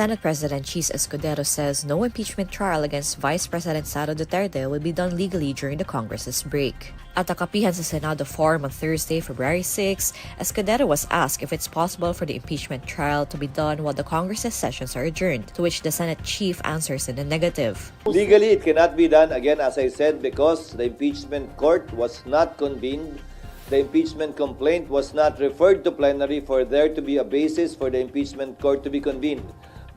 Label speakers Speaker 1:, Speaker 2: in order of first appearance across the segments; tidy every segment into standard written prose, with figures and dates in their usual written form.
Speaker 1: Senate President Cheese Escudero says no impeachment trial against Vice President Sara Duterte will be done legally during the Congress's break. At the Kapihan sa Senado forum on Thursday, February 6, Escudero was asked if it's possible for the impeachment trial to be done while the Congress's sessions are adjourned, to which the Senate chief answers in the negative.
Speaker 2: Legally, it cannot be done, again, as I said, because the impeachment court was not convened. The impeachment complaint was not referred to plenary for there to be a basis for the impeachment court to be convened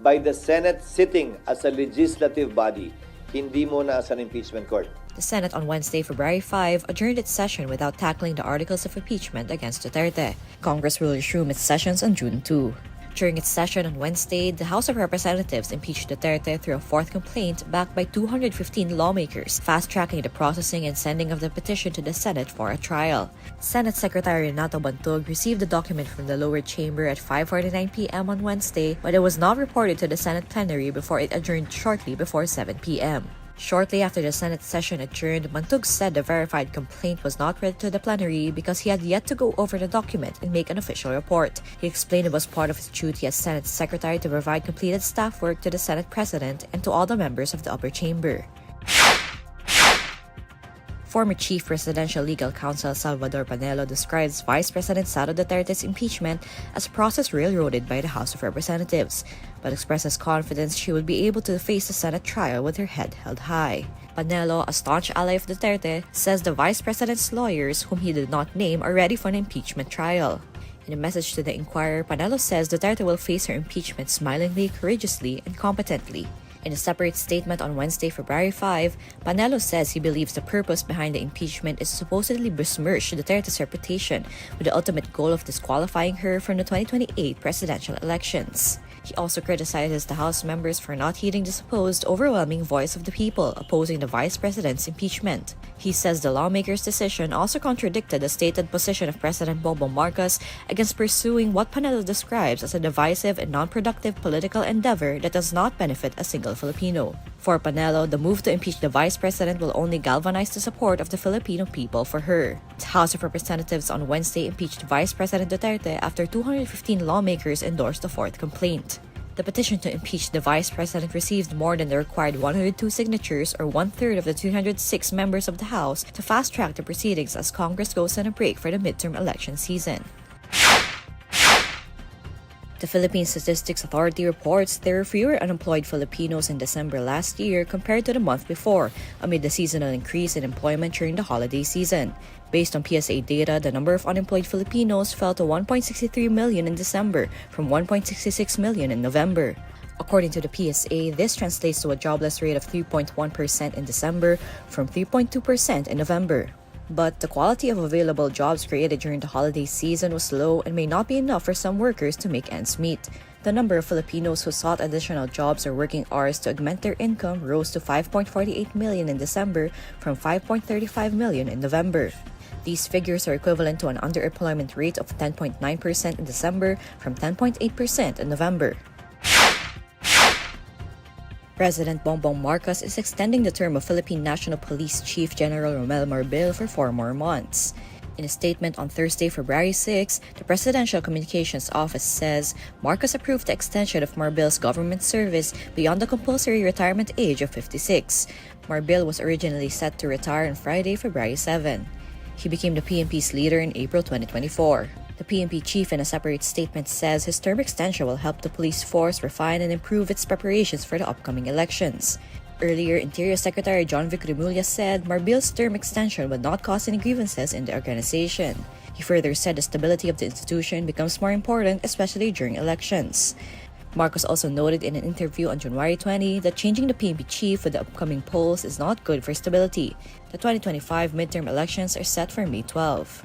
Speaker 2: by the Senate sitting as a legislative body, hindi muna as an impeachment court.
Speaker 1: The Senate on Wednesday, February 5, adjourned its session without tackling the articles of impeachment against Duterte. Congress will resume its sessions on June 2. During its session on Wednesday, the House of Representatives impeached Duterte through a fourth complaint backed by 215 lawmakers, fast-tracking the processing and sending of the petition to the Senate for a trial. Senate Secretary Renato Bantog received the document from the lower chamber at 5:49 p.m. on Wednesday, but it was not reported to the Senate plenary before it adjourned shortly before 7 p.m. Shortly after the Senate session adjourned, Bantog said the verified complaint was not read to the plenary because he had yet to go over the document and make an official report. He explained it was part of his duty as Senate Secretary to provide completed staff work to the Senate President and to all the members of the upper chamber. Former Chief Presidential Legal Counsel Salvador Panelo describes Vice President Sara Duterte's impeachment as a process railroaded by the House of Representatives, but expresses confidence she will be able to face the Senate trial with her head held high. Panelo, a staunch ally of Duterte, says the Vice President's lawyers, whom he did not name, are ready for an impeachment trial. In a message to the Inquirer, Panelo says Duterte will face her impeachment smilingly, courageously, and competently. In a separate statement on Wednesday, February 5, Panelo says he believes the purpose behind the impeachment is to supposedly besmirch Duterte's reputation with the ultimate goal of disqualifying her from the 2028 presidential elections. He also criticizes the House members for not heeding the supposed overwhelming voice of the people opposing the Vice President's impeachment. He says the lawmakers' decision also contradicted the stated position of President Bongbong Marcos against pursuing what Panelo describes as a divisive and non-productive political endeavor that does not benefit a single Filipino. For Panelo, the move to impeach the Vice President will only galvanize the support of the Filipino people for her. The House of Representatives on Wednesday impeached Vice President Duterte after 215 lawmakers endorsed the fourth complaint. The petition to impeach the Vice President received more than the required 102 signatures, or one-third of the 206 members of the House, to fast-track the proceedings as Congress goes on a break for the midterm election season. The Philippine Statistics Authority reports there were fewer unemployed Filipinos in December last year compared to the month before, amid the seasonal increase in employment during the holiday season. Based on PSA data, the number of unemployed Filipinos fell to 1.63 million in December from 1.66 million in November. According to the PSA, this translates to a jobless rate of 3.1% in December from 3.2% in November. But the quality of available jobs created during the holiday season was low and may not be enough for some workers to make ends meet. The number of Filipinos who sought additional jobs or working hours to augment their income rose to 5.48 million in December from 5.35 million in November. These figures are equivalent to an underemployment rate of 10.9% in December from 10.8% in November. President Bongbong Marcos is extending the term of Philippine National Police Chief General Romel Marbil for 4 more months. In a statement on Thursday, February 6, the Presidential Communications Office says Marcos approved the extension of Marbil's government service beyond the compulsory retirement age of 56. Marbil was originally set to retire on Friday, February 7. He became the PNP's leader in April 2024. The PNP chief in a separate statement says his term extension will help the police force refine and improve its preparations for the upcoming elections. Earlier, Interior Secretary John Vic Remulla said Marbil's term extension would not cause any grievances in the organization. He further said the stability of the institution becomes more important, especially during elections. Marcos also noted in an interview on January 20 that changing the PNP chief with the upcoming polls is not good for stability. The 2025 midterm elections are set for May 12.